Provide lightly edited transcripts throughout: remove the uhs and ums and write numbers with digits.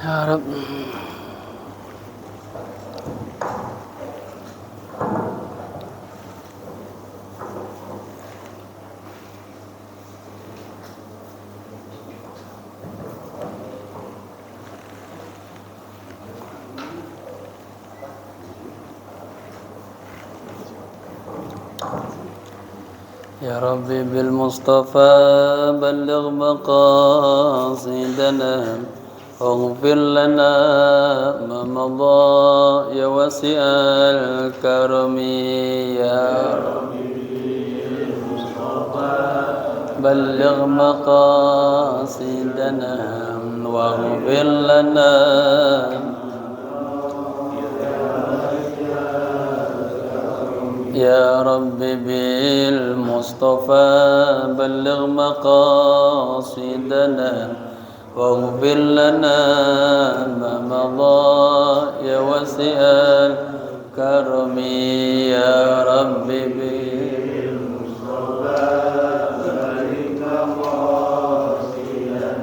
Ya Rabb. يا ربي بالمصطفى بلغ مقاصدنا واغفر لنا ما مضى يا واسع الكرم يا ربي بالمصطفى بلغ مقاصدنا واغفر لنا يا رب بالمصطفى بلغ مقاصدنا واغفر لنا ما مضى يا واسع الكرم يا رب بالمصطفى بلغ مقاصدنا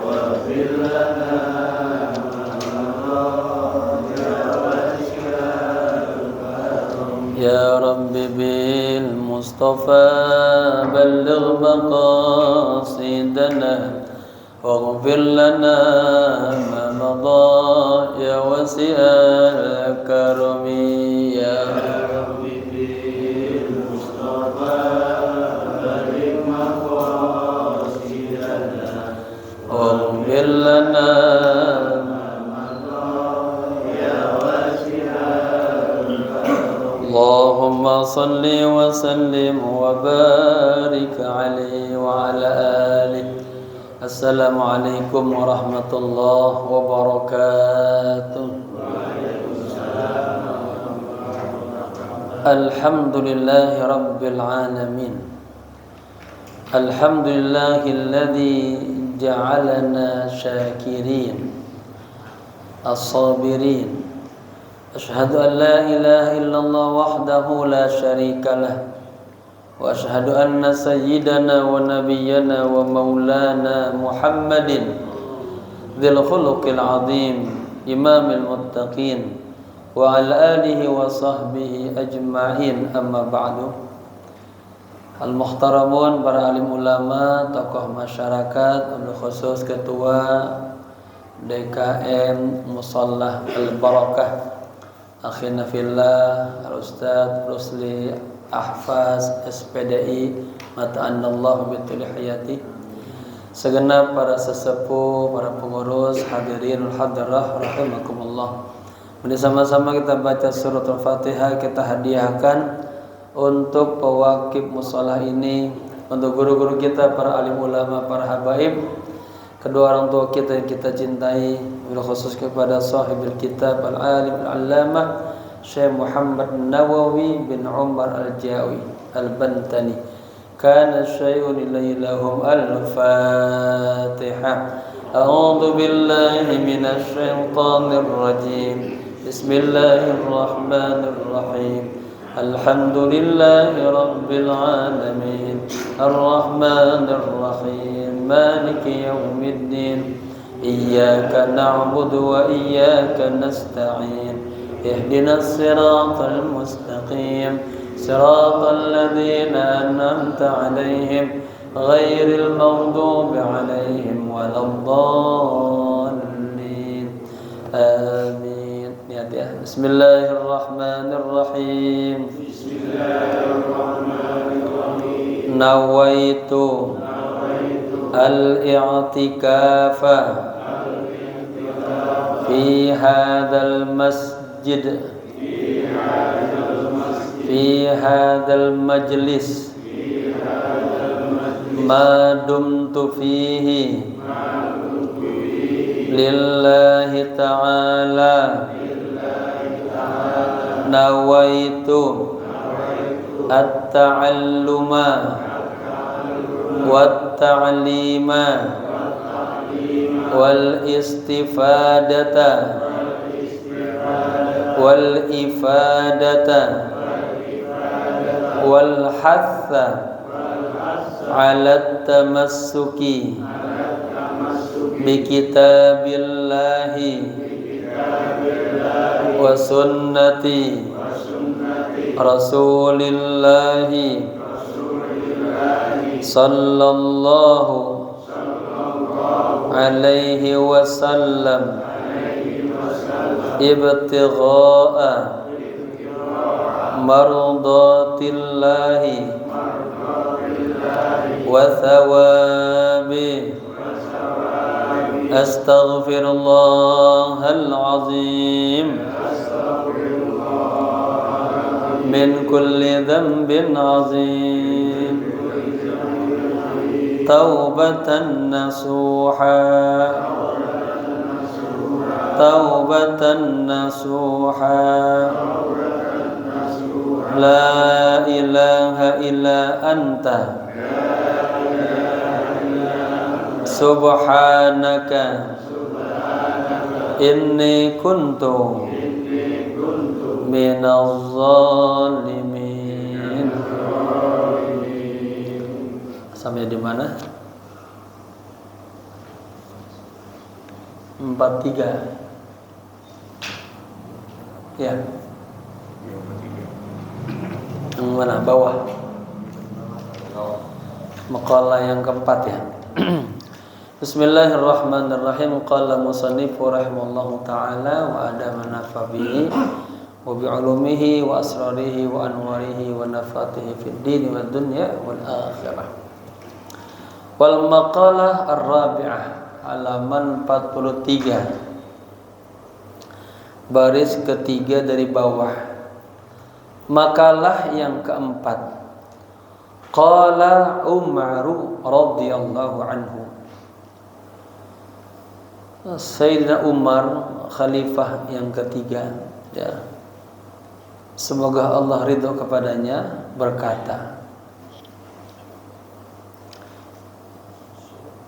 واغفر لنا يا رب بالمصطفى بلغ مقاصدنا واغفر لنا ما مضى يا واسع الكرم يا رب بالمصطفى بلغ مقاصدنا واغفر لنا اللهم صل وسلم وبارك عليه وعلى آله. السلام عليكم ورحمة الله وبركاته. الحمد لله رب العالمين. الحمد لله الذي جعلنا شاكرين الصابرين. أشهد أن لا إله إلا الله وحده لا شريك له وأشهد أن سيدنا ونبينا ومولانا محمد ذي الخلق العظيم إمام المتقين وعلى آله وصحبه أجمعين. أما بعد. Al-Muhtaramun, para alim ulama, tokoh masyarakat, khusus ketua DKM Mushallah Al-Barakah akhina fillah Al-Ustaz Rusli Ahfaz SPDI mata'annallahu bitul hayati, segenap para sesepuh, para pengurus, hadirin hadirah rahimakumullah. Mari sama-sama kita baca surat Al-Fatihah, kita hadiahkan untuk pewakif musholah ini, untuk guru-guru kita, para alim ulama, para habaib, kedua orang tua kita yang kita cintai, khusus kepada sahibul kitab al-alim al-allamah Syekh Muhammad Nawawi bin Umar al-Jawi al-Bantani. Kana syai'un ilaihum al-Fatihah. A'udzu billahi minasy syaithanir rajim. Bismillahirrahmanirrahim. Alhamdulillahi rabbil alamin. Ar-Rahmanir Rahim. Maliki yaumiddin. Iyyaka na'budu wa iyyaka nasta'in. Ihdinas siratal mustaqim. Siratal ladzina an'amta 'alaihim ghairil maghdubi 'alaihim waladdallin. Amin. Niat ya. Bismillahirrahmanirrahim. Bismillahirrahmanirrahim. Nawaitu al-i'tikafa fi hadzal masjid fi hadzal majlis ma dumtu fihi lillahi ta'ala. Nawaitu at-ta'alluma wat-ta'lima wal-istifadata wal-ifadata wal-hatha ala at-tamassuki bi kitabillah wa sunnati Rasulillahi sallallahu alaihi wasallam ibtigha'a mardatillahi wa thawabi astaghfirullahal azim min kulli dhanbin azim taubatan nasuha la ilaha illa anta subhanaka inni kuntu minaz zalimin. Sampai di mana? 43. Ya. Yang mana? Bawah. Maqalah yang keempat ya. Bismillahirrahmanirrahim. Qala musannifu rahimallahu ta'ala wa adama nafa bihi wa bi'ulumihi wa asrarihi wa anwarihi wa nafatihi fid din wa dunya wal akhirah. Wal maqalah ar-rabi'ah, halaman 43, baris ketiga dari bawah. Makalah yang keempat. Qala Umaru radhiyallahu anhu. Sayyidina Umar, khalifah yang ketiga, ya, semoga Allah ridho kepadanya, berkata,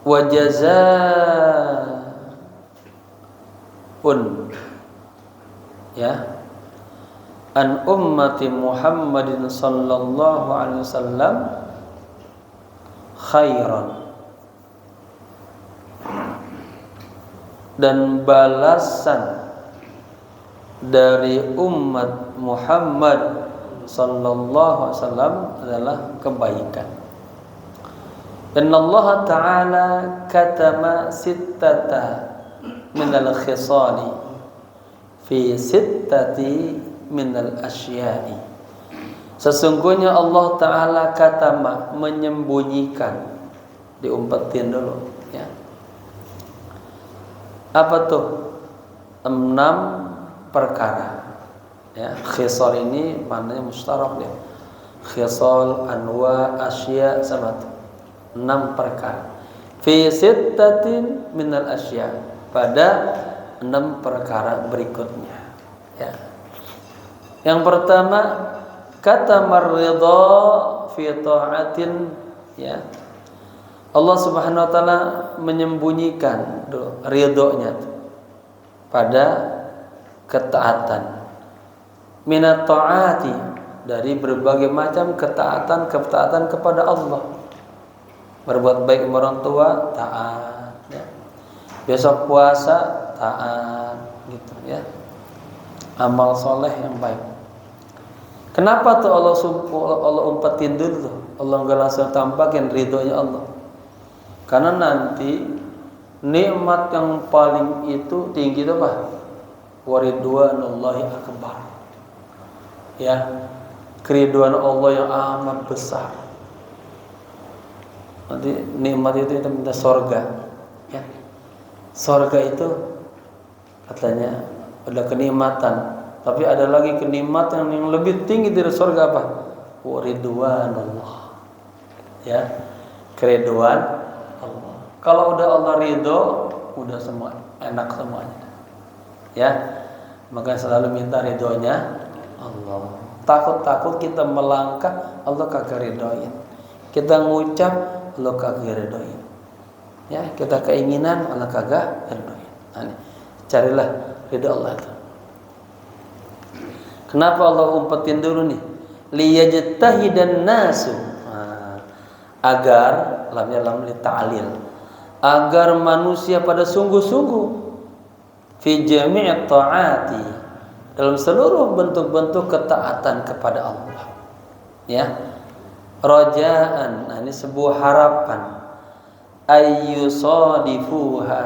wa jazaa'un, ya, an ummati Muhammadin sallallahu alaihi wasallam khairan, dan balasan dari umat Muhammad sallallahu alaihi wasallam adalah kebaikan. Dan Allah Ta'ala katama sittata minal khisali fi sittati minal asya'i. Sesungguhnya Allah Ta'ala katama, menyembunyikan, diumpetin dulu ya. Apa tuh? 6 perkara ya. Khisal ini maknanya mustarak ya. Khisal, anwa, asya, sama tuh 6 perkara. Fi sittatin minal asya, pada 6 perkara berikutnya ya. Yang pertama, kata marridha fi ta'atin ya. Allah Subhanahu wa taala menyembunyikan ridhonya pada ketaatan. Minat ta'ati, dari berbagai macam ketaatan kepada Allah. Berbuat baik kepada orang tua, taat ya. Besok puasa, taat gitu ya. Amal soleh yang baik. Kenapa tuh Allah umpetin dulu tuh? Allah enggak langsung tampakin ridhonya Allah. Karena nanti nikmat yang paling itu tinggi itu apa? Waridwanullahi akbar. Ya, keridhaan Allah yang amat besar. Nanti nikmat itu kita minta surga. Ya. Surga itu katanya ada kenikmatan, tapi ada lagi kenikmatan yang lebih tinggi dari surga apa? Waridwanullah. Ya, keridhaan Allah. Kalau udah Allah ridho, udah semua enak semuanya. Ya, maka selalu minta ridhonya Allah. Takut-takut kita melangkah, Allah kagak ridhoin. Kita ngucap, Allah kagak ridhoin. Ya, kita keinginan, Allah kagak ridhoin. Nah, carilah ridho Allah itu. Kenapa Allah umpetin dulu nih? Liyajtahidan nasu. Agar lamnya lam li ta'lil. Agar manusia pada sungguh-sungguh fi jami' ta'ati, dalam seluruh bentuk-bentuk ketaatan kepada Allah. Ya. Rajaan, nah ini sebuah harapan. Ayyusadifuha.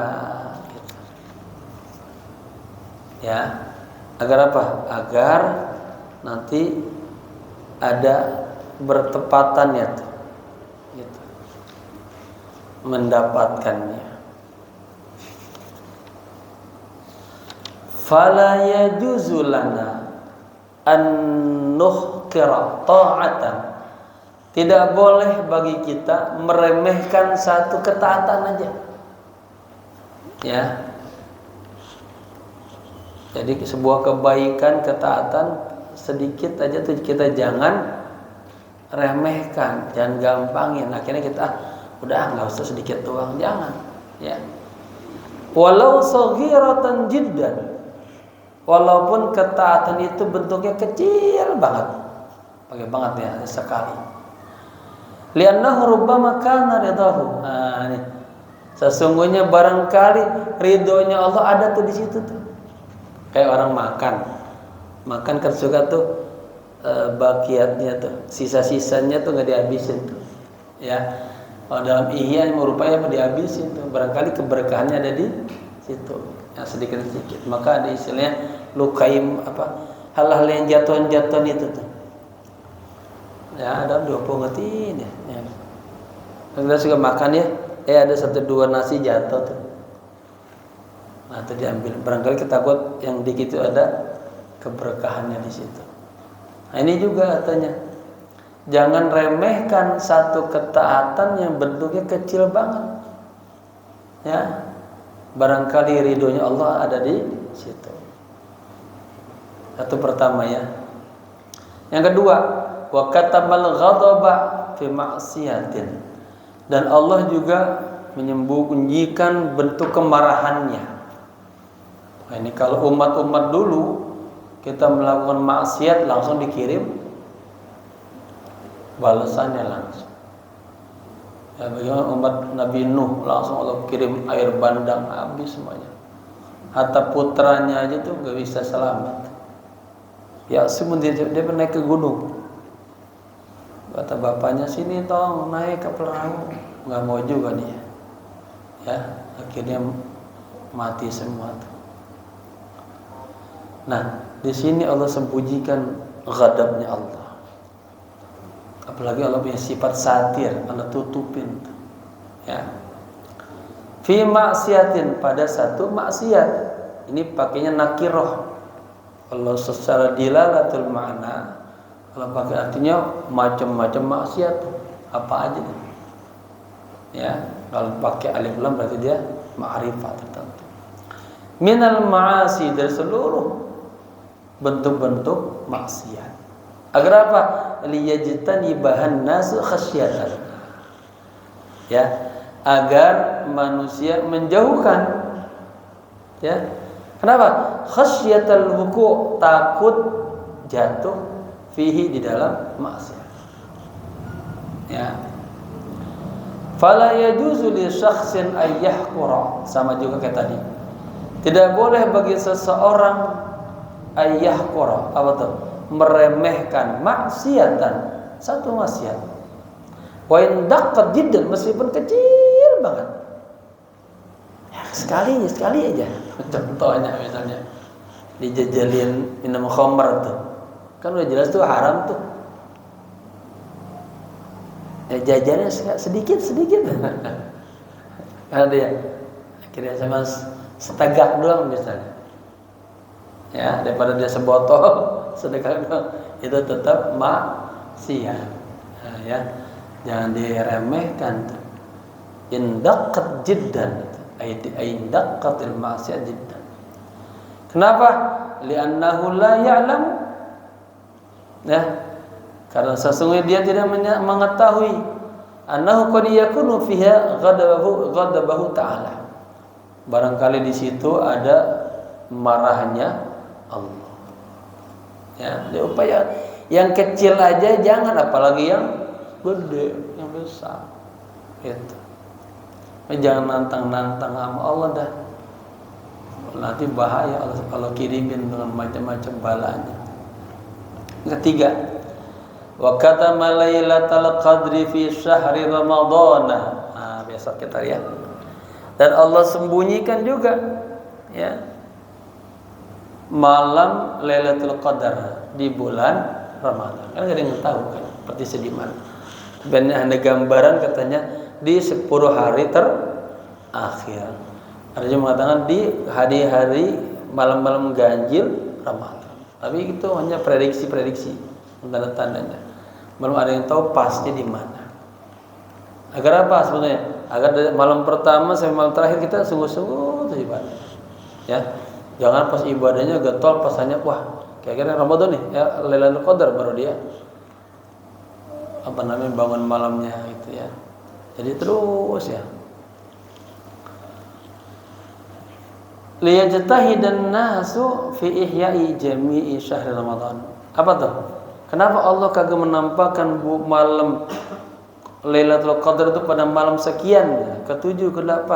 Ya. Agar apa? Agar nanti ada bertepatannya tuh. Gitu. Mendapatkannya. Fala yajuzu lana an nuhkira ta'atan. Tidak boleh bagi kita meremehkan satu ketaatan aja. Ya. Jadi sebuah kebaikan, ketaatan sedikit aja tuh kita jangan remehkan, jangan gampangin. Akhirnya kita udah nggak usah sedikit doang, jangan. Ya. Walau saghiratan jiddan. Walaupun ketaatan itu bentuknya kecil banget. Pakai banget ya, sekali. Li'annahu rubbama kana ridahu. Nah, ini. Sesungguhnya barangkali ridhonya Allah ada tuh di situ tuh. Kayak orang makan. Makan kan suka tuh bakiatnya tuh, sisa-sisanya tuh enggak dihabisin tuh. Ya. Kalau dalam ihya rupanya apa dihabisin tuh. Barangkali keberkahannya ada di situ. Yang sedikit-sedikit. Maka ada istilahnya lukaim apa? Hal-hal yang jatuhan-jatuhan itu tuh. Ya, ada 20 ngetin ya. Kita suka makan ya, ada 1-2 nasi jatuh tuh. Nah, itu diambil. Barangkali kita takut yang dikit itu ada keberkahannya di situ. Nah, ini juga katanya. Jangan remehkan satu ketaatan yang bentuknya kecil banget. Ya. Barangkali ridhonya Allah ada di situ. Satu pertama ya. Yang kedua, wa katabal ghadaba fi ma'siyatin. Dan Allah juga menyembunyikan bentuk kemarahannya. Nah, ini kalau umat-umat dulu kita melakukan maksiat langsung dikirim balasannya langsung. Ya, bagaimana umat Nabi Nuh langsung Allah kirim air bandang habis semuanya. Hatta putranya aja tuh gak bisa selamat. Ya sebenarnya dia naik ke gunung. Kata bapaknya, sini tong naik ke perahu. Gak mau juga dia. Ya akhirnya mati semua tuh. Nah di sini Allah sembunyikan ghadabnya Allah. Apalagi Allah punya sifat satir, Allah tutupin. Ya. Fi maksiatin, pada satu maksiat. Ini pakainya nakirah. Kalau secara dilalatul ma'na, kalau pakai artinya macam-macam maksiat, apa aja. Ya, kalau pakai alif lam berarti dia ma'rifah tertentu. Minal ma'asi, dari seluruh bentuk-bentuk maksiat. Agar apa? Liyajtani bahan nasu khasyatan. Ya, agar manusia menjauhkan. Ya. Kenapa? Khasyatal wuku', takut jatuh fihi, di dalam maksiat. Ya. Fala yajuzu li syakhsin ay yahqura, sama juga kayak tadi. Tidak boleh bagi seseorang ay yahqura, apa tuh? Meremehkan maksiatan, satu maksiat. Wa in daqqat jiddan, meskipun kecil banget. Ya, sekali aja. Contohnya misalnya dijajalin minum khamr tuh. Kan udah jelas tuh haram tuh. Ya jajannya sedikit. Kan dia akhirnya sama setegak doang misalnya. Ya, daripada dia sebotol sedekah itu tetap maksiat. Nah, ya, jangan diremehkan. Indaqat jiddan, indaqatil maksiat jiddan. Kenapa? Li'annahu la ya'lam. Ya, karena sesungguhnya dia tidak mengetahui annahu qad yakunu fiha ghadabahu ta'ala. Barangkali di situ ada marahnya Allah. Ya, upaya yang kecil aja jangan, apalagi yang gede, yang besar. Itu. Jangan nantang-nantang sama Allah dah. Nanti bahaya kalau kirimin dengan macam-macam balanya. Ketiga, wa katama lailatal qadri fi syahri ramadhan. Nah, biasa kita lihat. Dan Allah sembunyikan juga ya malam Lailatul Qadar di bulan Ramadan. Kan enggak ada yang tahu kan persisnya di mana. Benar ada gambaran katanya di 10 hari terakhir. Ada yang mengatakan di hari-hari malam-malam ganjil Ramadan. Tapi itu hanya prediksi-prediksi, tanda-tandanya. Belum ada yang tahu pasti di mana. Agar apa sebenarnya? Agar dari malam pertama sampai malam terakhir kita sungguh-sungguh tuh ibadah. Ya. Jangan pas ibadahnya getol, pas hanya wah, kira-kira Ramadan nih, ya Lailatul Qadar baru dia bangun malamnya gitu ya. Jadi terus ya. Liyajtahidan nasu fi ihya'i jami'i syahr Ramadan. Apa tuh? Kenapa Allah kagak menampakkan malam Lailatul Qadar itu pada malam sekian, ke-7, ke-8,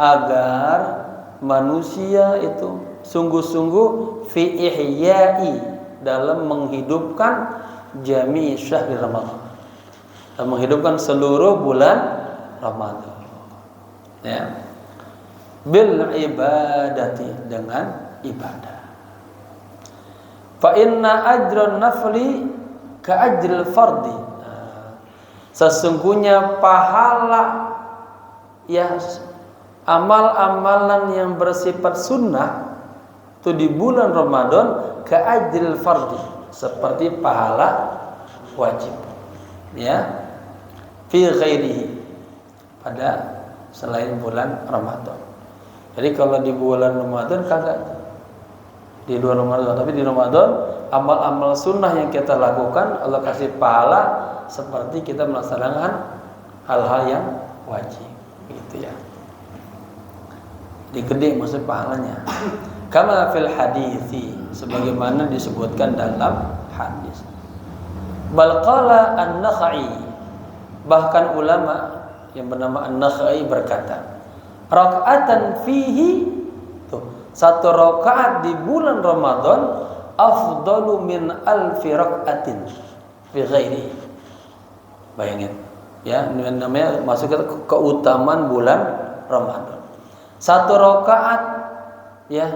agar manusia itu sungguh-sungguh fi ihya'i, dalam menghidupkan jami' syahr Ramadan, dan menghidupkan seluruh bulan Ramadan ya, bil ibadati, dengan ibadah. Fa inna ajran nafli ka ajril fardi. Sesungguhnya pahala ya amal-amalan yang bersifat sunnah itu di bulan Ramadan ka ajril fardi, seperti pahala wajib ya, fi ghairihi, pada selain bulan Ramadan. Jadi kalau di bulan Ramadan kagak, di luar Ramadan, tapi di Ramadan amal-amal sunnah yang kita lakukan Allah kasih pahala seperti kita melaksanakan hal-hal yang wajib gitu ya. Digede maksud pahalanya. Kama fil hadithi, sebagaimana disebutkan dalam hadis. Bal qala an-Nakhai, bahkan ulama yang bernama an-Nakhai berkata, rakaatan fihi, tuh, satu rakaat di bulan Ramadan afdalu min alfi rakaatin fi ghairi. Bayangin ya, namanya masuk ke keutamaan bulan Ramadan. Satu rakaat ya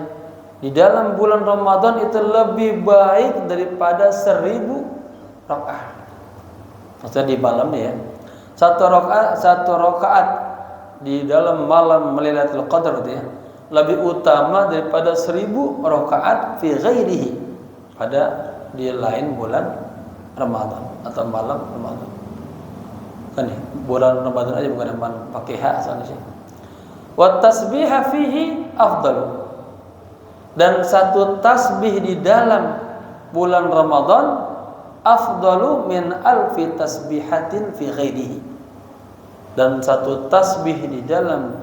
di dalam bulan Ramadan itu lebih baik daripada 1000 rakaat. Maksudnya di malamnya ya. Satu rakaat di dalam malam Lailatul Qadar itu ya lebih utama daripada 1000 rakaat fi ghairihi, pada di lain bulan Ramadan atau malam Ramadan. Kan ya, bulan Ramadan aja bukan malam, pakai hak soalnya sih. Wa tasbiha fihi afdalu, dan satu tasbih di dalam bulan Ramadan afdalu min alfi tasbihatin fi ghairihi, dan satu tasbih di dalam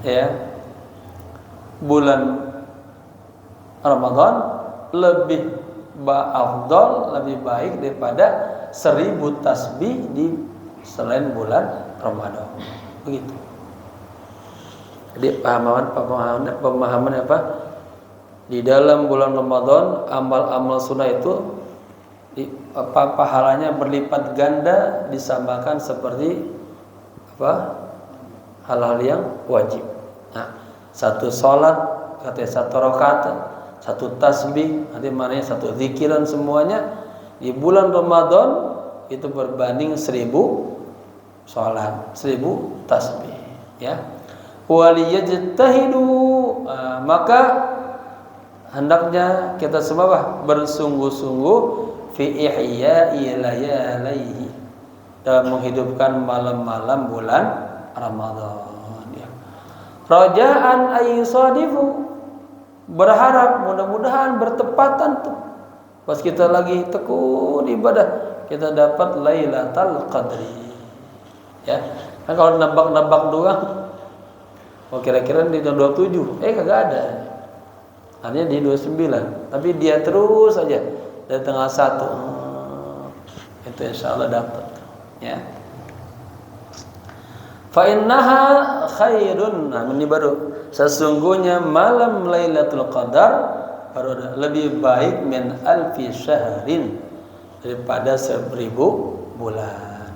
ya bulan Ramadan lebih afdal, lebih baik daripada 1000 tasbih di selain bulan Ramadan. Begitu. Jadi pemahaman apa? Di dalam bulan Ramadan amal-amal sunnah itu pahalanya berlipat ganda, disamakan seperti apa? Hal-hal yang wajib. Nah, satu salat katanya satu rakaat, satu tasbih, nanti maknanya satu zikiran, semuanya di bulan Ramadan itu berbanding 1000 salat, 1000 tasbih ya. Waliyajtahidu, maka hendaknya kita semua bersungguh-sungguh fi ihya'i layalihi, dalam menghidupkan malam-malam bulan Ramadan ya. Rajaan ayyusadifu, berharap mudah-mudahan bertepatan tuh pas kita lagi tekun ibadah kita dapat Lailatul Qadri ya. Kan kalau nebak-nebak doang, oh kira-kira di tahun 27, kagak ada. Artinya di 29, tapi dia terus saja dari tanggal 1. Itu insyaallah dapat ya. Fa innaha khairun. Nah, ini baru sesungguhnya malam Lailatul Qadar baru ada lebih baik min alfi syahrin daripada 1000 bulan.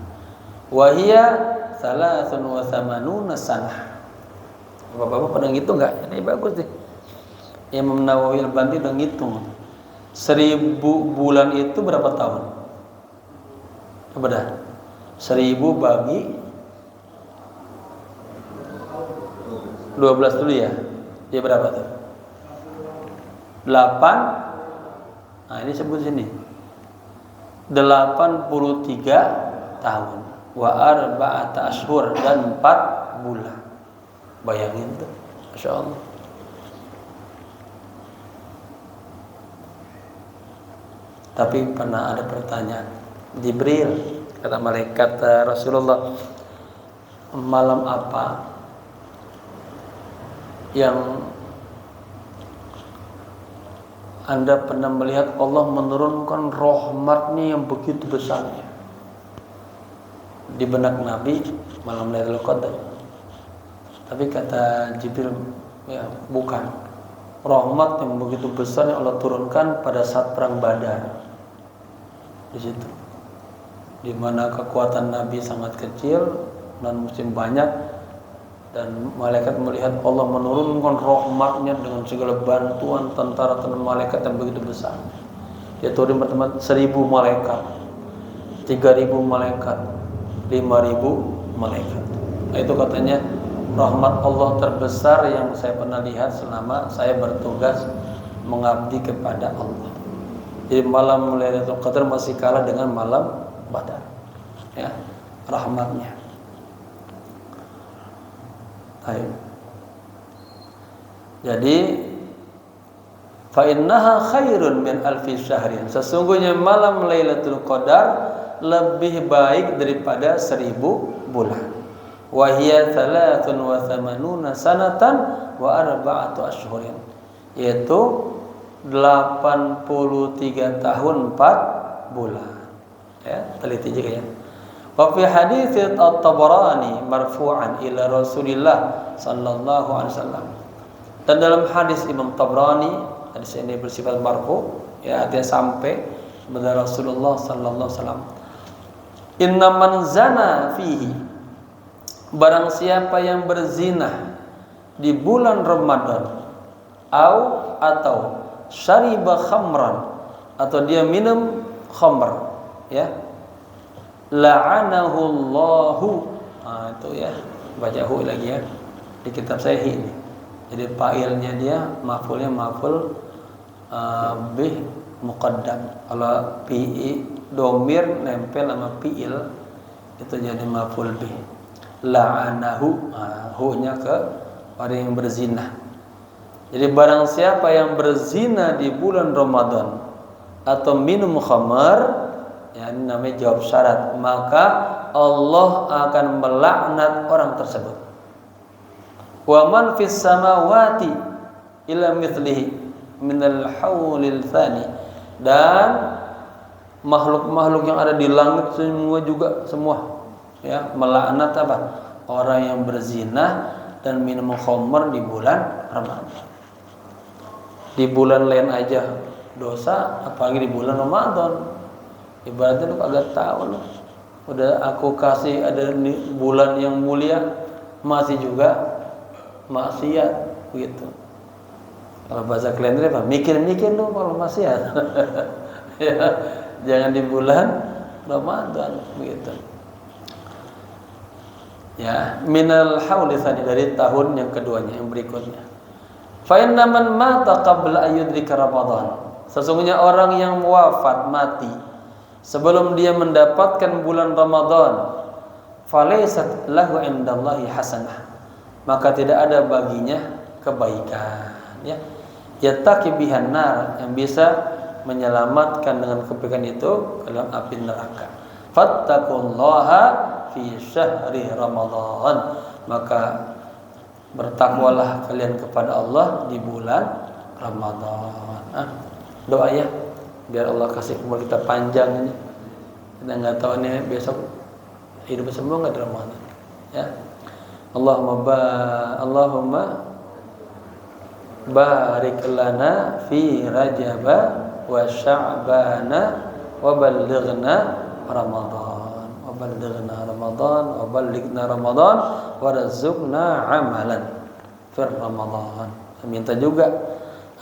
Wa hiya 83 sanah. Bapak-bapak pada ngitung enggak? Ini bagus nih. Imam Nawawi Al-Albani udah ngitung. 1000 bulan itu berapa tahun? Coba dah. 1000 bagi 12 dulu ya. Dia berapa tuh? 8. Nah, ini sebut sini. 83 tahun. Wa arba'ata ashhur dan 4 bulan. Bayangin tuh. Masya Allah. Tapi pernah ada pertanyaan. Jibril, kata malaikat Rasulullah, malam apa yang Anda pernah melihat Allah menurunkan rahmatnya yang begitu besarnya? Di benak Nabi, malam Lailatul Qadar. Tapi kata Jibril, ya bukan. Rahmat yang begitu besar yang Allah turunkan pada saat perang Badar. Di situ, di mana kekuatan Nabi sangat kecil dan muslim banyak, dan malaikat melihat Allah menurunkan rahmatnya dengan segala bantuan tentara dan malaikat yang begitu besar. Dia turun berteman 1000 malaikat, 3000 malaikat, 5000 malaikat. Nah, itu katanya rahmat Allah terbesar yang saya pernah lihat selama saya bertugas mengabdi kepada Allah. Jadi malam Lailatul Qadar masih kalah dengan malam Badar. Ya, rahmatnya. Baik. Jadi fa innaha khairun min alfi syahrin. Sesungguhnya malam Lailatul Qadar lebih baik daripada 1000 bulan. Wa hiya 83 sanatan wa arba'atu ashhurin. Yaitu 83 tahun 4 bulan. Ya, teliti juga ya. Wa fi hadits At-Tabarani marfu'an ila Rasulillah sallallahu alaihi wasallam. Dan dalam hadis Imam Tabrani, hadis ini bersifat marfu, ya, artinya sampai kepada Rasulullah sallallahu alaihi wasallam. Inna man zana fihi, barang siapa yang berzina di bulan Ramadan, atau syariba khamran, atau dia minum khamr, ya, la'anahu Allahu. Nah, itu ya, baca hu lagi ya di kitab saya ini. Jadi fa'ilnya dia maf'ulnya maf'ul bih muqaddam. Kalau fi'i domir nempel sama fi'il itu jadi maf'ul bih. La'anahu, hu-nya ke orang yang berzina. Jadi barang siapa yang berzina di bulan Ramadan atau minum khamar, ya, ini namanya jawab syarat, maka Allah akan melaknat orang tersebut. Wa man fis samawati ila mithlihi minal haulil thani, dan makhluk-makhluk yang ada di langit semua ya melaknat apa? Orang yang berzina dan minum khamar di bulan Ramadan. Di bulan lain aja dosa, apalagi di bulan Ramadan. Ibaratnya lu kagak tahu lu. Udah aku kasih ada bulan yang mulia, masih juga maksiat begitu. Kalau bahasa kalian apa? Mikir-mikir lu kalau maksiat. Ya, jangan di bulan Ramadan begitu. Ya, minal hauli tsani, dari tahun yang keduanya, yang berikutnya. Fa inna man mata qabla ayyudrika Ramadan, sesungguhnya orang yang wafat mati sebelum dia mendapatkan bulan Ramadan, falaysat lahu indallahi hasanah, maka tidak ada baginya kebaikan, ya, yattaqi bihan nar, yang bisa menyelamatkan dengan kebaikan itu ke dalam api neraka. Fattaqullaha fi syahri Ramadan, maka bertakwalah kalian kepada Allah di bulan Ramadan. Doa ya, biar Allah kasih umur kita panjang ini. Kita nggak tahu nih besok hidup semua nggak di Ramadan. Ya, Allahumma barik lana fi Rajab wa Sya'bana wa ballighna Ramadan wa ballighna Ramadan warzuqna amalan fi Ramadan. Minta juga,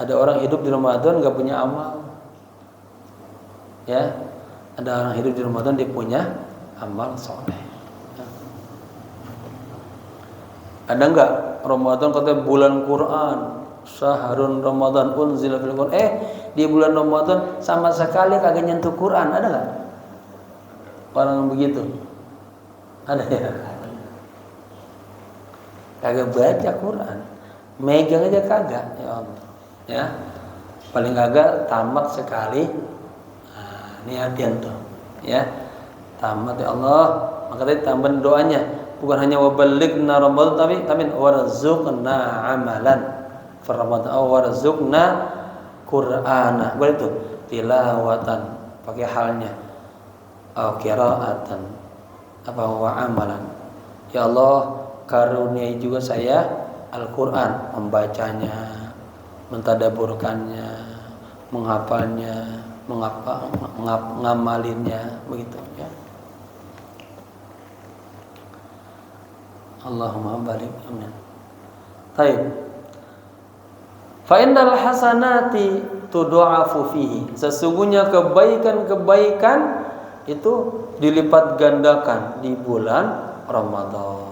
ada orang hidup di Ramadan enggak punya amal. Ya. Ada orang hidup di Ramadan dia punya amal soleh. Ya. Ada enggak Ramadan katanya bulan Quran, syahrun Ramadan unzila fil Quran. Di bulan Ramadan sama sekali kagak nyentuh Quran, ada enggak? Orang begitu. Ada ya? Kagak baca Quran. Megang aja kagak, ya Allah. Ya. Paling kagak tamat sekali. Nah, ini artian tuh, ya. Tamat ya Allah. Maka tadi tambahan doanya bukan hanya waballighna Ramadan tapi warzuqna amalan fi Ramadan warzuqna Qur'ana. Boleh itu tilawatan pakai halnya qiraatan apa wa amalan. Ya Allah, karuniai juga saya Al-Quran, membacanya, mentadaburkannya, menghafalnya, ngamalinnya, begitu ya. Allahumma barik, amin. Baik. Fa innal hasanati tudha'afu fihi. Sesungguhnya kebaikan-kebaikan itu dilipat gandakan di bulan Ramadan.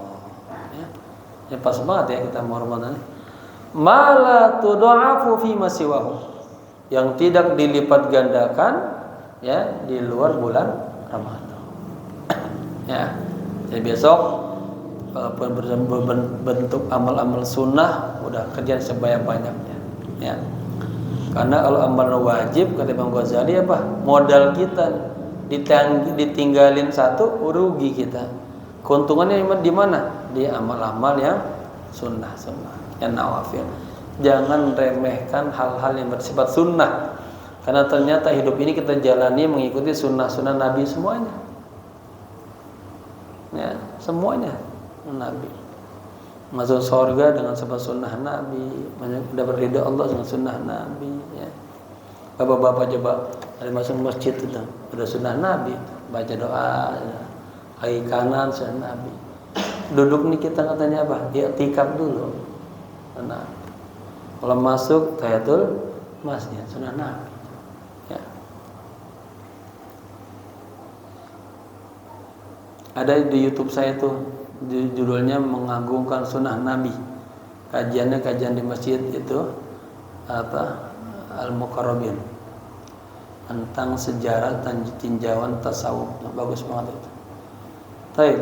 Ya pas banget ya kita mau Ramadan. Mala tudha'afu fi masiwahu. Yang tidak dilipat gandakan ya di luar bulan Ramadan. Ya. Jadi besok walaupun berbentuk amal-amal sunnah udah kerjaan sebanyak-banyaknya ya. Karena kalau amal wajib kata Imam Ghazali apa? Modal kita ditinggalin satu rugi kita. Keuntungannya di mana? Di amal-amal yang sunnah, yang nawafil. Jangan remehkan hal-hal yang bersifat sunnah. Karena ternyata hidup ini kita jalani mengikuti sunnah-sunnah Nabi semuanya. Ya, semuanya Nabi. Masuk surga dengan sebab sunnah Nabi, mendapat ridha Allah dengan sunnah Nabi. Ya. Bapak-bapak coba ada masuk masjid itu, udah sunnah Nabi, baca doa. Ya. Kaki kanan sunnah Nabi. Duduk nih kita katanya apa? I'tikaf dulu. Nah, kalau masuk tahiyatul masjid sunnah Nabi. Ya. Ada di YouTube saya tuh judulnya mengagungkan sunnah Nabi. Kajiannya kajian di masjid itu apa? Al-Muqarrabin tentang sejarah tinjauan tasawuf. Bagus banget itu. Baik.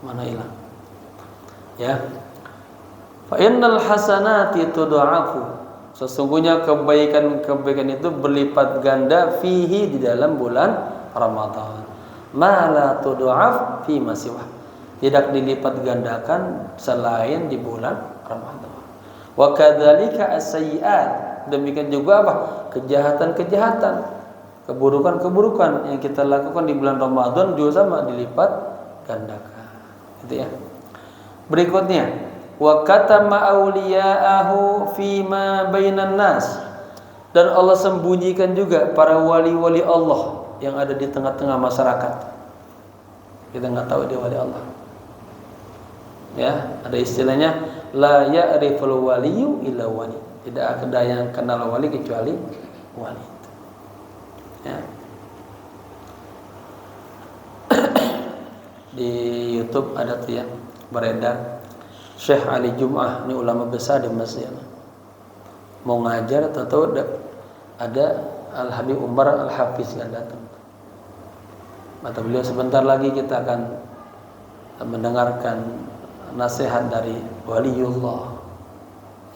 Mana hilang? Ya. Fa innal hasanati tudha'afu. Sesungguhnya kebaikan-kebaikan itu berlipat ganda fihi di dalam bulan Ramadan. Ma la tudha'af fi masiwah. Tidak dilipat gandakan selain di bulan Ramadan. Wa kadzalika as-sayyi'at. Demikian juga apa? Kejahatan-kejahatan, keburukan-keburukan yang kita lakukan di bulan Ramadan juga sama dilipat gandakan. Gitu ya. Berikutnya, wa katama awliya'ahu fima bainan nas. Dan Allah sembunyikan juga para wali-wali Allah yang ada di tengah-tengah masyarakat. Kita enggak tahu dia wali Allah. Ya, ada istilahnya la ya'riful waliyyu illa wali. Tidak ada yang kenal wali kecuali wali. Ya. Di YouTube ada tuh ya beredar Syekh Ali Jum'ah, ini ulama besar di Mesir. Mau ngajar atau ada Al Habib Umar Al Hafiz yang datang. Kata beliau sebentar lagi kita akan mendengarkan nasihat dari waliullah.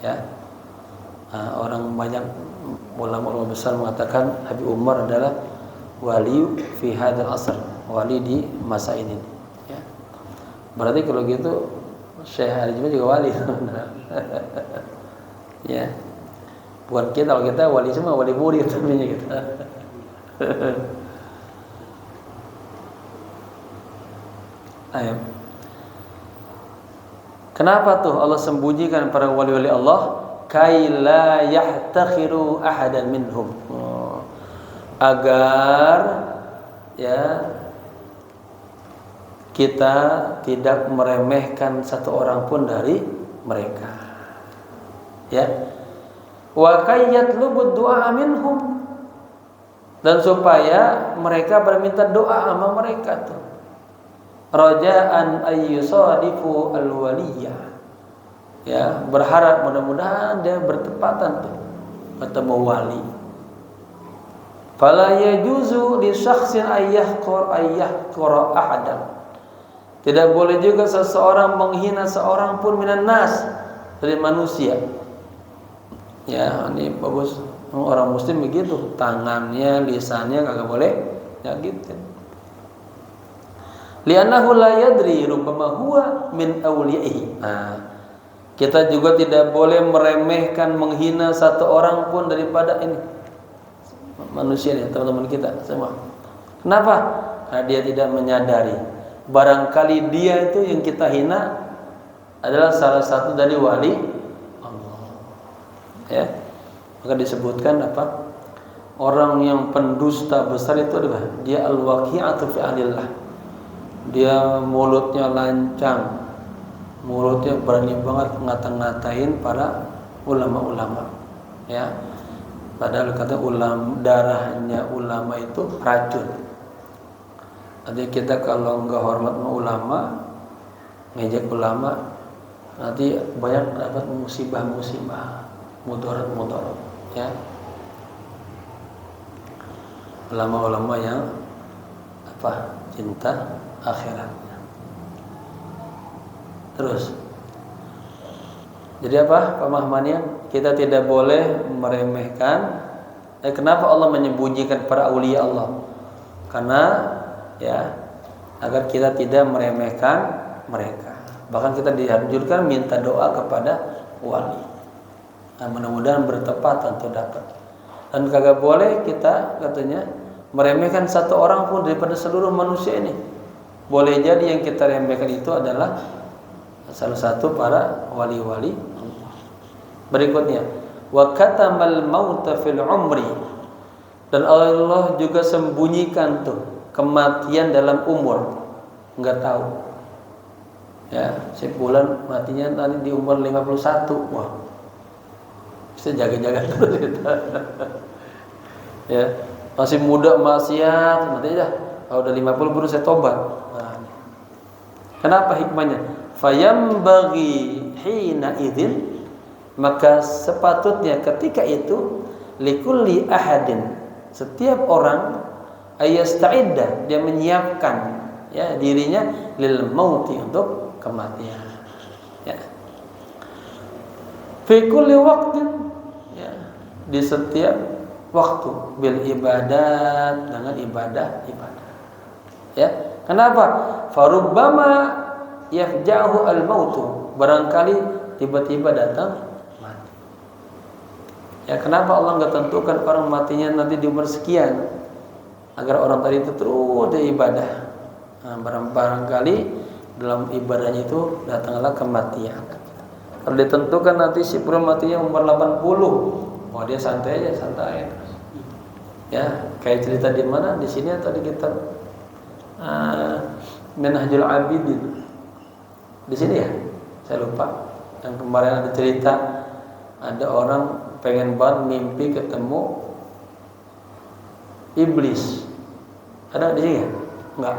Ya. Orang banyak ulama-ulama besar mengatakan Habib Umar adalah wali fi hadzal asr, wali di masa ini. Ya. Berarti kalau gitu Syekh Ali Jum'ah juga wali. Ya. Bukan kita, kalau kita wali semua wali murid namanya gitu. Ayo. Kenapa tuh Allah sembunyikan para wali-wali Allah? Kai la yahtakhiru ahadan minhum. Agar ya kita tidak meremehkan satu orang pun dari mereka. Ya. Wa kayyatlubu du'a minhum, dan supaya mereka berminta doa sama mereka tuh. Raja'an ayyusadifu al-waliyah. Ya, berharap mudah-mudahan dia bertepatan tuh ketemu wali. Fala yajuzu li syakhsin ayyahqura ahadan. Tidak boleh juga seseorang menghina seorang pun minan nas, dari manusia. Ya, ini bagus. Orang muslim begitu, tangannya, lisannya kagak boleh ya gitu. Li'annahu la yadri rubbama huwa min awliyahi. Kita juga tidak boleh meremehkan, menghina satu orang pun daripada ini manusia ini, teman-teman kita semua. Kenapa? Karena dia tidak menyadari barangkali dia itu yang kita hina adalah salah satu dari wali Allah. Ya. Maka disebutkan apa? Orang yang pendusta besar itu adalah dia al-waqi'atu fi ahlillah. Dia mulutnya lancang, mulutnya berani banget ngata-ngatain para ulama-ulama. Ya. Padahal kata darahnya ulama itu racun. Nanti kita kalau enggak hormat ulama, ngejek ulama, nanti banyak dapat musibah-musibah, mudarat-mudarat, ya. Ulama-ulama yang cinta akhiratnya. Terus, jadi pemahamannya? Kita tidak boleh meremehkan. Kenapa Allah menyembunyikan para aulia Allah? Karena ya agar kita tidak meremehkan mereka. Bahkan kita dianjurkan minta doa kepada wali. Mudah-mudahan bertepatan untuk dapat. Dan kagak boleh kita katanya meremehkan satu orang pun daripada seluruh manusia ini. Boleh jadi yang kita remehkan itu adalah salah satu para wali-wali Allah. Berikutnya, wa katamal mauta fil umri, dan Allah juga sembunyikan tuh kematian dalam umur, enggak tahu. Ya, si bulan matinya nanti di umur 51. Wah. Bisa jaga-jaga terus kita. Ya, masih muda maksiat, mati dah. Kalau udah 50 baru saya tobat. Nah, kenapa hikmahnya? Fayambaghi hina idzin, maka sepatutnya ketika itu likulli ahadin, setiap orang ayasta'idda, dia menyiapkan ya dirinya lil mauti, untuk kematian. Ya. Fi kulli waqtin, ya, di setiap waktu, bil ibadat, dengan ibadah. Ya. Kenapa? Farubbama yafja'u al-mautu, barangkali tiba-tiba datang mati. Ya, kenapa Allah enggak tentukan orang matinya nanti di umur sekian, agar orang tadi itu terus dia ibadah. Barangkali dalam ibadahnya itu datanglah kematian. Kalau ditentukan nanti si pura matinya umur 80, oh dia santai aja, santai. Ya, kayak cerita di mana? Di sini atau di kitab Minhajul Abidin. Di sini ya, saya lupa. Yang kemarin ada cerita, ada orang pengen banget mimpi ketemu iblis. Ada di sini ya? Enggak.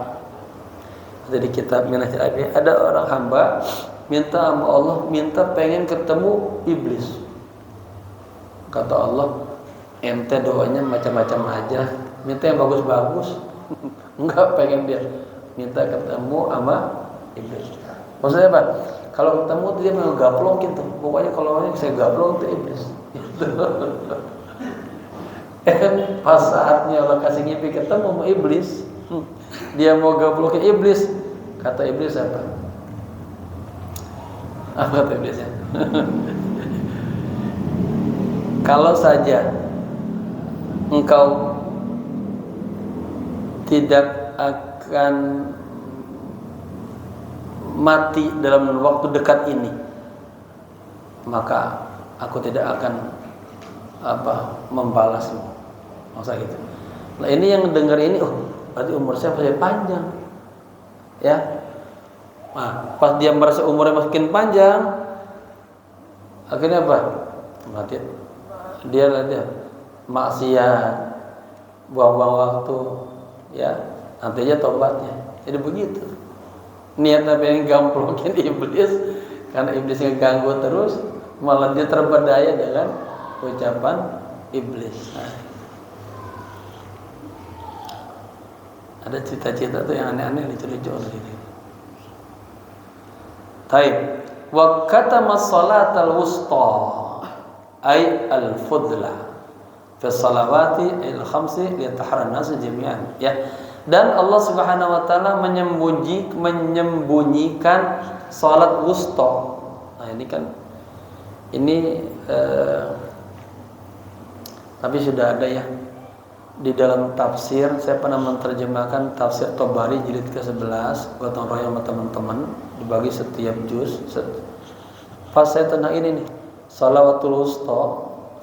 Ada di kitab Minhajul Abidin. Ada orang hamba minta sama Allah, minta pengen ketemu iblis. Kata Allah, ente doanya macam-macam aja, minta yang bagus-bagus. Enggak pengen dia minta ketemu sama iblis. Maksudnya apa? Kalau ketemu dia mau gaplokin tuh. Pokoknya kalau saya gaplok tuh iblis. Pas saatnya Allah kasih ngimpi ketemu sama iblis, dia mau gaplokin iblis. Kata iblis apa? Apa kata iblisnya? Kalau saja engkau tidak akan mati dalam waktu dekat ini, maka aku tidak akan membalasmu. Masa gitu. Nah ini yang dengar ini, berarti umur saya masih panjang, ya. Nah, pas dia merasa umurnya makin panjang, akhirnya apa? Mati. Dia maksiat, buang-buang waktu, ya. Nantinya tobatnya. Jadi begitu. Niat Nabi yang gamplokin iblis, karena iblis ngeganggu terus, malah dia terberdaya dengan ucapan iblis. Nah, ada cerita-cerita tuh yang aneh-aneh, lucu-lucu gitu. Taib. Wa katama salatal wusta ay al-fudla fi salawati al-khamsi li tahran nas jami'an, ya. Dan Allah Subhanahu wa taala menyembunyikan salat wusta. Nah, ini tapi sudah ada ya di dalam tafsir. Saya pernah menerjemahkan tafsir Tabari jilid ke-11, gotong royong sama teman-teman, dibagi setiap juz. Pas saya tentang ini nih, salawatul wusta,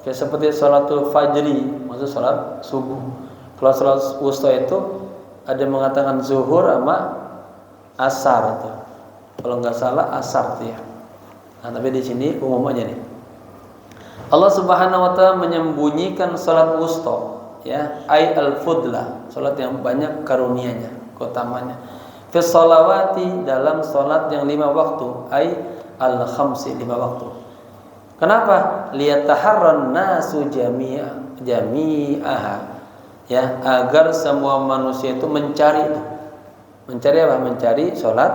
kayak seperti salatul fajri, maksud salat subuh. Kalau salat wusta itu ada yang mengatakan zuhur sama asar tuh. Kalau nggak salah asar tuh ya. Nah, tapi di sini umum aja nih. Allah Subhanahu wa taala menyembunyikan salat wusta, ya, ay al-fudla, salat yang banyak karunianya, keutamanya. Fi shalawati, dalam salat yang 5 waktu, ay al-khamsi, 5 waktu. Kenapa? Liyataharran nasu jami'aha. Ya, agar semua manusia itu mencari apa? Mencari salat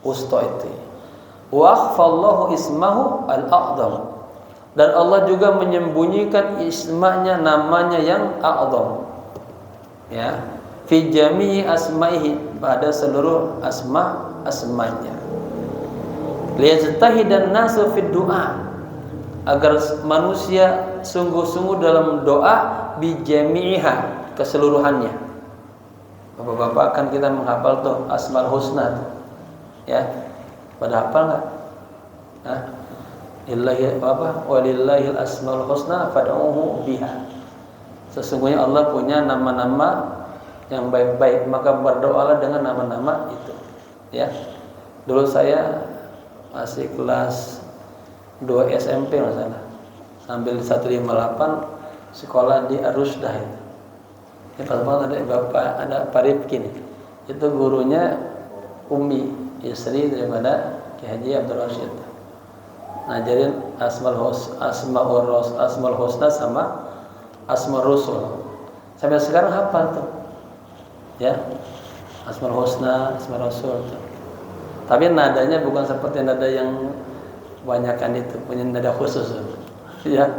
wusta itu. Wa akhfallahu ismahu al-a'dham. Dan Allah juga menyembunyikan ismanya, namanya yang a'dham. Ya, fi jami'i asma'ihi, pada seluruh asmanya. Liyajtahidan nasu fid du'a, agar manusia sungguh-sungguh dalam doa, bijami'iha, keseluruhannya. Bapak-bapak kan kita menghafal tuh Asmaul Husna tuh, ya. Pada hafal enggak? Hah? Walillahil asmaul husna fad'uhu biha. Sesungguhnya Allah punya nama-nama yang baik-baik, maka berdoalah dengan nama-nama itu, ya. Dulu saya masih kelas 2 SMP masalah, sambil 158 sekolah di Ar-Rusdah itu. Ya, pas-pas ada Pak Rifki nih. Itu gurunya Umi, istri daripada Ki Haji Abdul Rashid. Ngajarin Asmaul Husna sama Asmaul Rasul. Sampai sekarang hafal tuh. Ya. Asmaul Husna, Asmaul Rasul tuh. Tapi nadanya bukan seperti nada yang kebanyakan itu, punya nada khusus. Ya.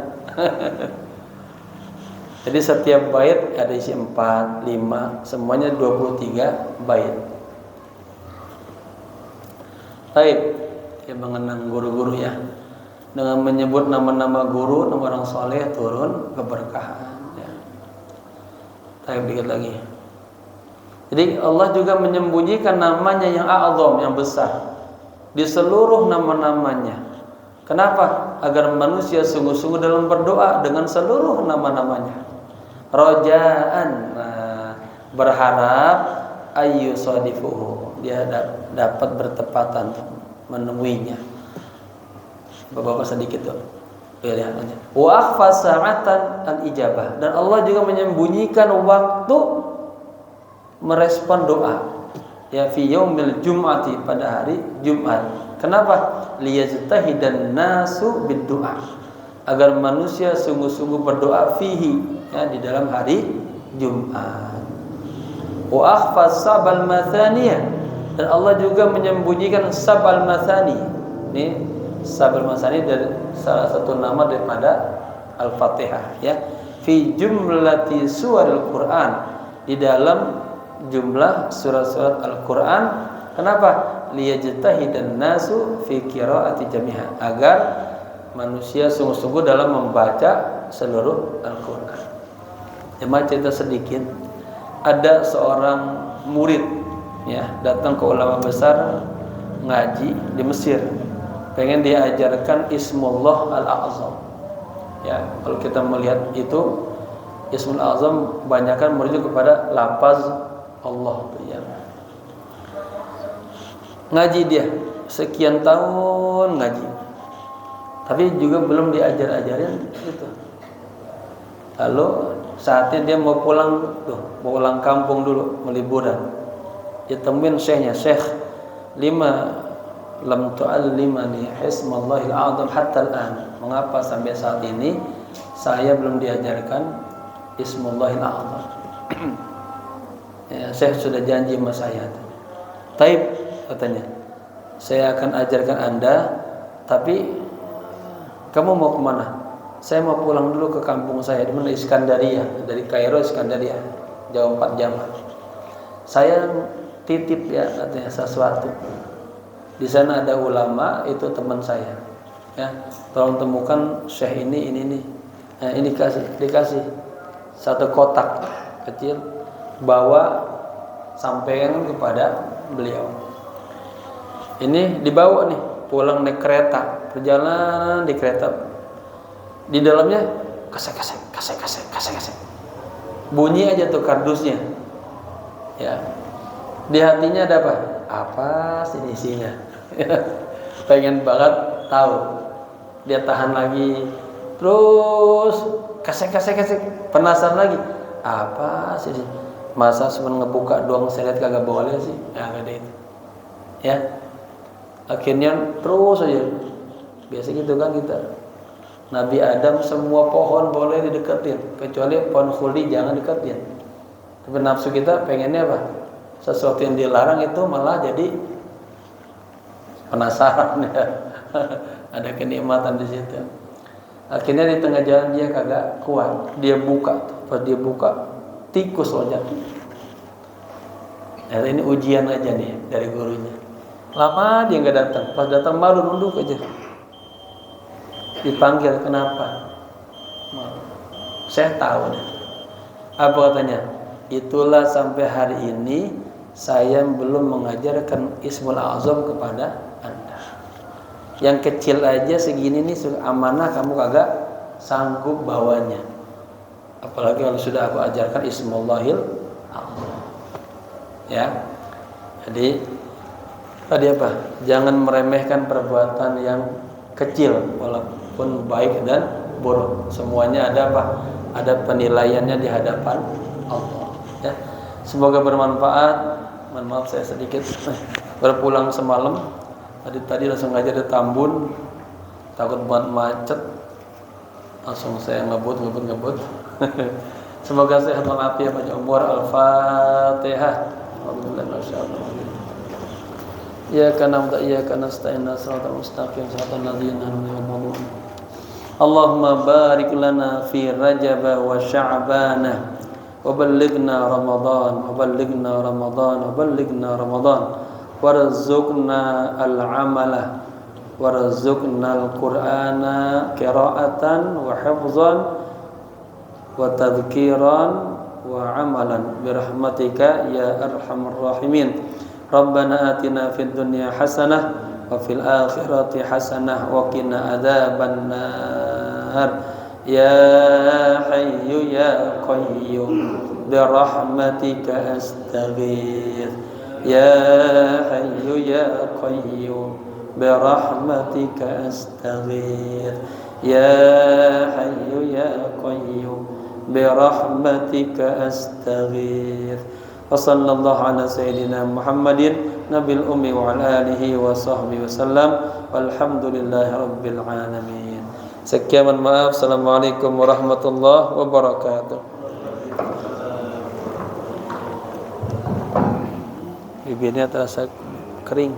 Jadi setiap bait ada isi 4, 5, semuanya 23 bait. Baik, ya, mengenang guru-guru ya. Dengan menyebut nama-nama guru, nama orang soleh, turun keberkahan, ya. Baik, dikit lagi. Jadi Allah juga menyembunyikan namanya yang a'zam, yang besar, di seluruh nama-namanya. Kenapa? Agar manusia sungguh-sungguh dalam berdoa dengan seluruh nama-namanya. Rojaan, berharap ayyusadifuhu, dia dapat bertepatan menemuinya. Bapak-bapak sedikit tuh, lihat aja. Wa akhfa sa'atan al-ijabah, dan Allah juga menyembunyikan waktu merespon doa, ya, fi yaumil jum'ati, pada hari Jumat. Kenapa? Liyajtahidan nasu bid-du'a, agar manusia sungguh-sungguh berdoa fihi, ya, di dalam hari Jumat. Wa akhfa sabal mathaniyah, dan Allah juga menyembunyikan sabal mathani. Ini sabal mathani dari salah satu nama daripada Al-Fatihah, ya. Fi jumlati suril Quran, di dalam jumlah surat-surat Al-Quran. Kenapa? Liyajtahidan nasu fi qiraati jami'ha, agar manusia sungguh-sungguh dalam membaca seluruh Al-Quran. Cuma cerita sedikit, ada seorang murid, ya, datang ke ulama besar ngaji di Mesir, pengen diajarkan Ismullah Al-A'zam. Ya, kalau kita melihat itu Ismul Azam kebanyakan merujuk kepada lafaz Allah, ya. Ngaji dia sekian tahun ngaji, tapi juga belum diajar-ajarin gitu. Lalu saatnya dia mau pulang mau pulang kampung dulu, mau liburan. Ditemuin syekhnya, "Syekh, lima lam tu'allimani hismallahil a'zam hatta al-an." Mengapa sampai saat ini saya belum diajarkan Ismullahil A'zam? Ya, Syekh sudah janji sama saya. Taib, katanya, saya akan ajarkan Anda, tapi kamu mau kemana? Saya mau pulang dulu ke kampung saya, di mana Iskandaria, dari Kairo Iskandaria, jauh 4 jam. Saya titip ya, katanya, sesuatu. Di sana ada ulama, itu teman saya. Ya, tolong temukan Syekh ini. Nah, ini dikasih satu kotak kecil, bawa sampaikan kepada beliau. Ini dibawa nih, pulang naik kereta, perjalanan di kereta. Di dalamnya kasek. Bunyi aja tuh kardusnya. Ya. Di hatinya ada apa? Apa sih isinya? Pengen banget tahu. Dia tahan lagi. Terus kasek, penasaran lagi, apa sih? Masa cuma ngebuka doang saya lihat kagak boleh sih? Ya nggak ada itu. Ya, akhirnya terus aja. Biasa gitu kan kita. Nabi Adam semua pohon boleh dideketin, kecuali pohon khuldi jangan deketin. Tapi nafsu kita pengennya apa? Sesuatu yang dilarang itu malah jadi penasaran ya. Ada kenikmatan di situ. Akhirnya di tengah jalan dia kagak kuat, dia buka. Pas dia buka, tikus loncat. Nah, ini ujian aja nih dari gurunya. Lama dia nggak datang, pas datang malu nunduk aja. Dipanggil, kenapa? Saya tahu nih. Apa katanya? Itulah sampai hari ini saya belum mengajarkan Ismul Azam kepada Anda. Yang kecil aja segini nih amanah kamu kagak sanggup bawanya. Apalagi kalau sudah aku ajarkan Ismullahil A'zam. Ya. Jadi tadi apa? Jangan meremehkan perbuatan yang kecil walaupun baik dan buruk. Semuanya ada apa? Ada penilaiannya di hadapan Allah. Ya. Semoga bermanfaat. Mohon maaf saya sedikit berpulang semalam. Tadi langsung aja di Tambun, takut buat macet, langsung saya ngebut. Semoga sehat walafiat, panjang umur. Al-Fatihah. Iyyaka na'budu wa iyyaka nasta'in, shiratal mustaqim, shiratal ladzina an'amta 'alaihim. Allahumma barik lana fi Rajab wa Sya'ban wa ballighna Ramadan. Warzuqna al-amala warzuqna al-Qur'ana qira'atan wa hifzan wa tadhkiran wa amalan birahmatika ya arhamar rahimin. Rabbana atina fid dunya hasanah wa fil akhirati hasanah wa qina adzaban nar. Ya hayyu ya qayyum birahmatika astaghfir. Ya hayyu ya qayyum birahmatika astaghfir. Ya hayyu ya qayyum birahmatika astaghfir. Wa sallallahu ala sayyidina Muhammadin nabil ummi wa ala alihi wa sahbihi wasallam. Walhamdulillahi rabbil alamin. Sekian, maaf. Assalamualaikum warahmatullahi wabarakatuh. Bibirnya terasa kering.